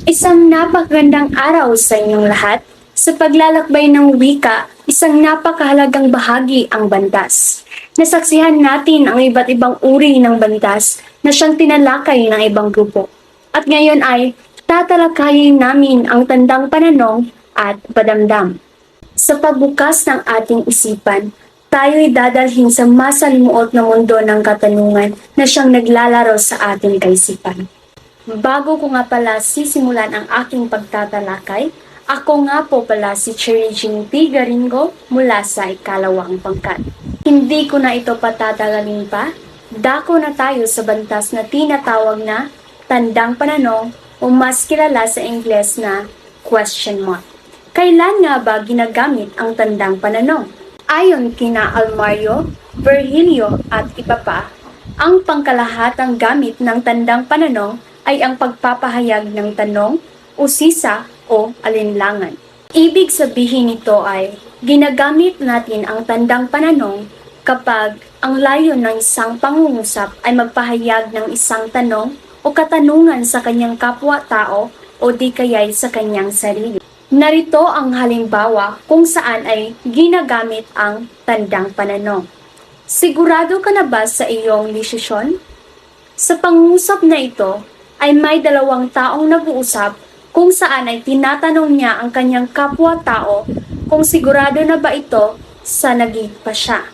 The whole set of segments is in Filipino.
Isang napakagandang araw sa inyong lahat. Sa paglalakbay ng wika, isang napakahalagang bahagi ang bantas. Nasaksihan natin ang iba't ibang uri ng bantas na siyang tinalakay ng ibang grupo. At ngayon ay tatalakayin namin ang tandang pananong at padamdam. Sa pagbukas ng ating isipan, tayo'y dadalhin sa masalimuot na mundo ng katanungan na siyang naglalaro sa ating kaisipan. Bago ko nga pala sisimulan ang aking pagtatalakay, ako nga po pala si Cherry Jean T. Garingo mula sa ikalawang pangkat. Hindi ko na ito patatagalin pa, dako na tayo sa bantas na tinatawag na tandang pananong o mas kilala sa Ingles na question mark. Kailan nga ba ginagamit ang tandang pananong? Ayon kina Almario, Virgilio at iba pa, ang pangkalahatang gamit ng tandang pananong ay ang pagpapahayag ng tanong, usisa o alinlangan. Ibig sabihin nito ay ginagamit natin ang tandang pananong kapag ang layon ng isang pangungusap ay magpahayag ng isang tanong o katanungan sa kanyang kapwa-tao o di kaya'y sa kanyang sarili. Narito ang halimbawa kung saan ay ginagamit ang tandang pananong. Sigurado ka na ba sa iyong desisyon? Sa pangungusap na ito, ay may dalawang taong nag-uusap kung saan ay tinatanong niya ang kanyang kapwa-tao kung sigurado na ba ito sa naging pa siya.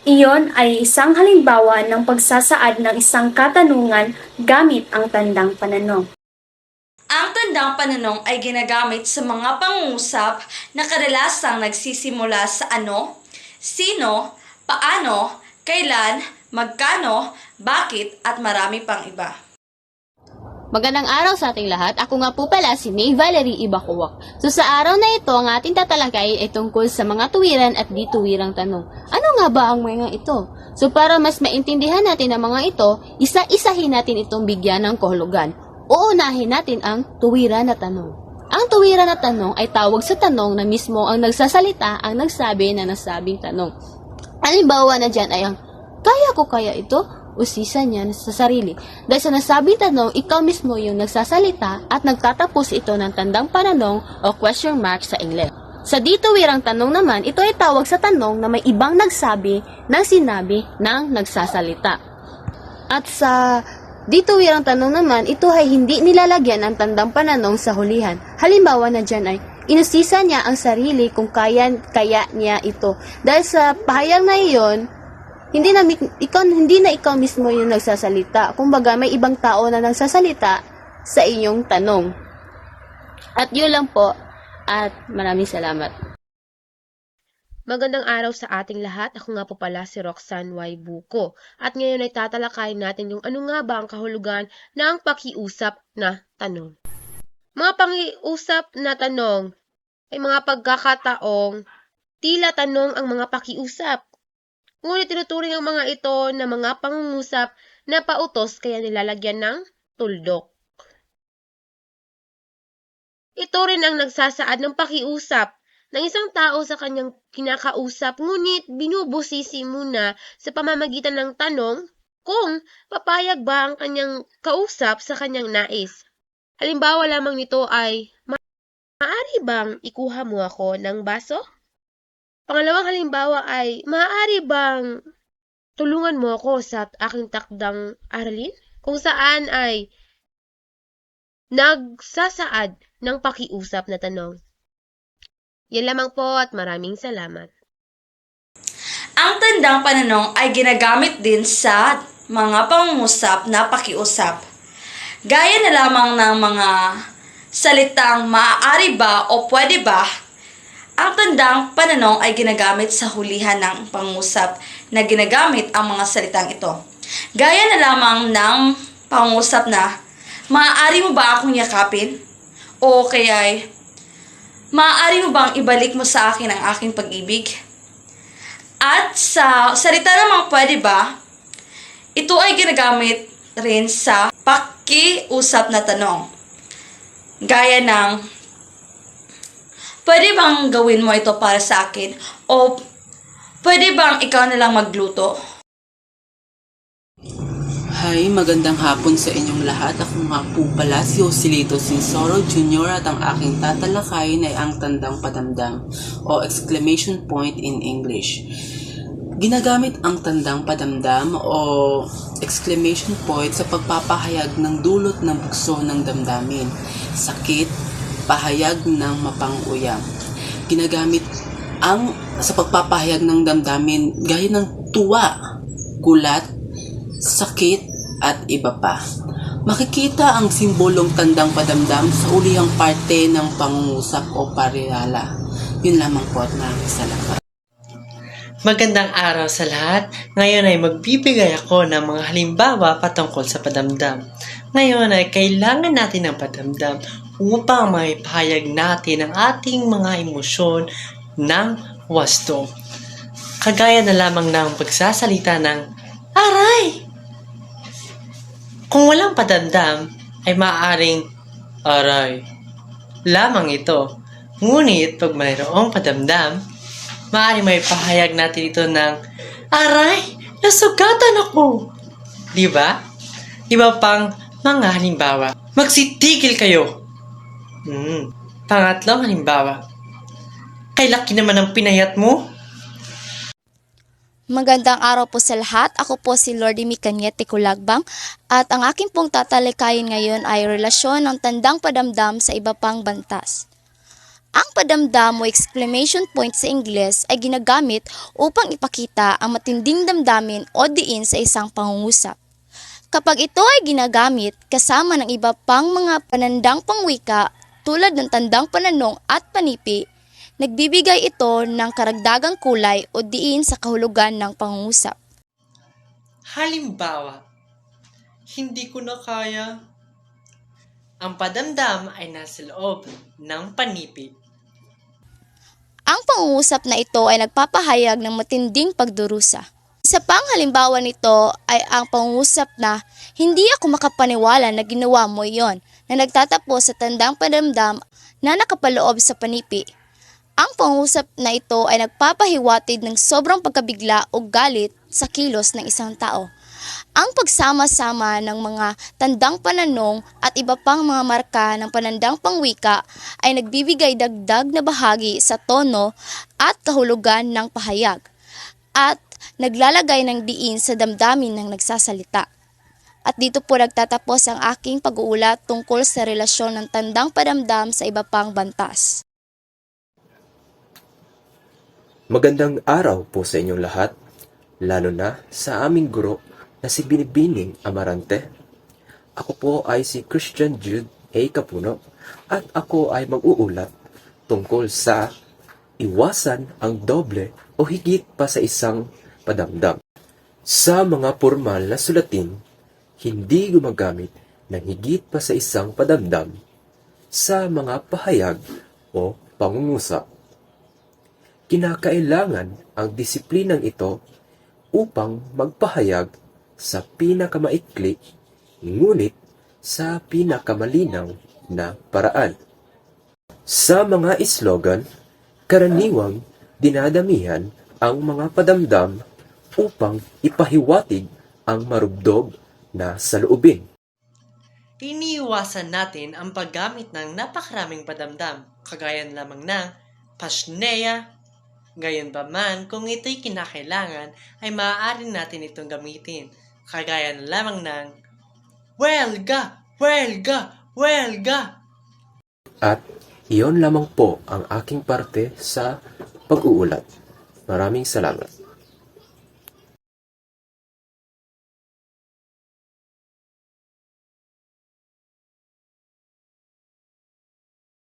Iyon ay isang halimbawa ng pagsasaad ng isang katanungan gamit ang tandang pananong. Ang tandang pananong ay ginagamit sa mga pangungusap na kadalasang nagsisimula sa ano, sino, paano, kailan, magkano, bakit at marami pang iba. Magandang araw sa ating lahat. Ako nga po pala si May Valerie Ibacuwak. So sa araw na ito, ang ating tatalakay ay tungkol sa mga tuwiran at di tuwirang tanong. Ano nga ba ang mga ito? So para mas maintindihan natin ang mga ito, isa-isahin natin itong bigyan ng kahulugan. Uunahin natin ang tuwiran na tanong. Ang tuwiran na tanong ay tawag sa tanong na mismo ang nagsasalita ang nagsabi na nasabing tanong. Halimbawa na dyan ay ang, kaya ko kaya ito? Usisa niya sa sarili. Dahil sa nasabing tanong, ikaw mismo yung nagsasalita at nagtatapos ito ng tandang pananong o question mark sa Ingles. Sa dituwirang tanong naman, ito ay tawag sa tanong na may ibang nagsabi ng sinabi ng nagsasalita. At sa dituwirang tanong naman, ito ay hindi nilalagyan ng tandang pananong sa hulihan. Halimbawa na dyan ay, inusisa niya ang sarili kung kaya niya ito. Dahil sa pahayag na iyon, hindi na ikaw mismo yung nagsasalita. Kumbaga, may ibang tao na nagsasalita sa inyong tanong. At yun lang po. At maraming salamat. Magandang araw sa ating lahat. Ako nga po pala si Roxanne Y. Buko. At ngayon ay tatalakayin natin yung ano nga ba ang kahulugan ng pakiusap na tanong. Mga pakiusap na tanong ay mga pagkakataong tila tanong ang mga pakiusap. Ngunit tinuturing ang mga ito na mga pangungusap na pautos kaya nilalagyan ng tuldok. Ito rin ang nagsasaad ng pakiusap ng isang tao sa kanyang kinakausap, ngunit binubusisi muna sa pamamagitan ng tanong kung papayag ba ang kanyang kausap sa kanyang nais. Halimbawa lamang nito ay, maaari bang ikuha mo ako ng baso? Pangalawang halimbawa ay, maaari bang tulungan mo ako sa aking takdang aralin? Kung saan ay nagsasaad ng pakiusap na tanong. Yan lamang po at maraming salamat. Ang tandang pananong ay ginagamit din sa mga pangungusap na pakiusap. Gaya na lamang ng mga salitang maaari ba o pwede ba. Ang tandang pananong ay ginagamit sa hulihan ng pangungusap na ginagamit ang mga salitang ito. Gaya na lamang ng pangungusap na, maaari mo ba akong yakapin? O kaya, maaari mo bang ibalik mo sa akin ang aking pag-ibig? At sa salita namang pwede ba, ito ay ginagamit rin sa pakiusap na tanong. Gaya ng, pwede bang gawin mo ito para sa akin? O pwede bang ikaw na lang magluto? Hi, magandang hapon sa inyong lahat. Ako nga po pala si Joselito Sinsoro Jr. at ang aking tatalakayin ay ang tandang padamdam o exclamation point in English. Ginagamit ang tandang padamdam o exclamation point sa pagpapahayag ng dulot ng bugso ng damdamin, sakit, pahayag ng mapang-uyam. Ginagamit sa pagpapahayag ng damdamin gaya ng tuwa, gulat, sakit, at iba pa. Makikita ang simbolong tandang padamdam sa ulihang parte ng pangungusap o parirala. Yun lamang po at maraming salamat. Magandang araw sa lahat. Ngayon ay magbibigay ako ng mga halimbawa patungkol sa padamdam. Ngayon ay kailangan natin ng padamdam upang maipahayag natin ang ating mga emosyon ng wasto. Kagaya na lamang ng pagsasalita ng aray! Kung walang padamdam, ay maaaring aray lamang ito. Ngunit pag mayroong padamdam, maaaring may pahayag natin ito ng aray! Nasugatan ako! Diba? Iba pang mga halimbawa. Magsitigil kayo! Pangatlong halimbawa. Kay laki naman ang pinayat mo? Magandang araw po sa lahat. Ako po si Lordy Micanyete Culagbang at ang aking pong tatalakayin ngayon ay relasyon ng tandang padamdam sa iba pang bantas. Ang padamdam o exclamation point sa Ingles ay ginagamit upang ipakita ang matinding damdamin o diin sa isang pangungusap. Kapag ito ay ginagamit kasama ng iba pang mga panandang pangwika tulad ng tandang pananong at panipi, nagbibigay ito ng karagdagang kulay o diin sa kahulugan ng pangungusap. Halimbawa, hindi ko na kaya. Ang padamdam ay nasa loob ng panipi. Ang pangungusap na ito ay nagpapahayag ng matinding pagdurusa. Isa pang halimbawa nito ay ang pangungusap na hindi ako makapaniwala na ginawa mo iyon na nagtatapos sa tandang padamdam na nakapaloob sa panipi. Ang pangungusap na ito ay nagpapahiwatig ng sobrang pagkabigla o galit sa kilos ng isang tao. Ang pagsama-sama ng mga tandang pananong at iba pang mga marka ng panandang pangwika ay nagbibigay dagdag na bahagi sa tono at kahulugan ng pahayag at naglalagay ng diin sa damdamin ng nagsasalita. At dito po nagtatapos ang aking pag-uulat tungkol sa relasyon ng tandang padamdam sa iba pang bantas. Magandang araw po sa inyong lahat, lalo na sa aming guro na si Binibining Amarante. Ako po ay si Christian Jude A. Capuno at ako ay mag-uulat tungkol sa iwasan ang doble o higit pa sa isang padamdam. Sa mga formal na sulatin, hindi gumagamit ng higit pa sa isang padamdam sa mga pahayag o pangungusap. Kinakailangan ang disiplinang ito upang magpahayag sa pinakamaikli ngunit sa pinakamalinaw na paraan. Sa mga slogan, karaniwang dinadamihan ang mga padamdam upang ipahiwatig ang marubdob na saloobin. Iniiwasan natin ang paggamit ng napakaraming padamdam, kagaya lamang ng pasneya. Gayunpaman, kung ito'y kinakailangan, ay maaari natin itong gamitin, kagaya na lamang ng welga, welga, welga. At iyon lamang po ang aking parte sa pag-uulat. Maraming salamat.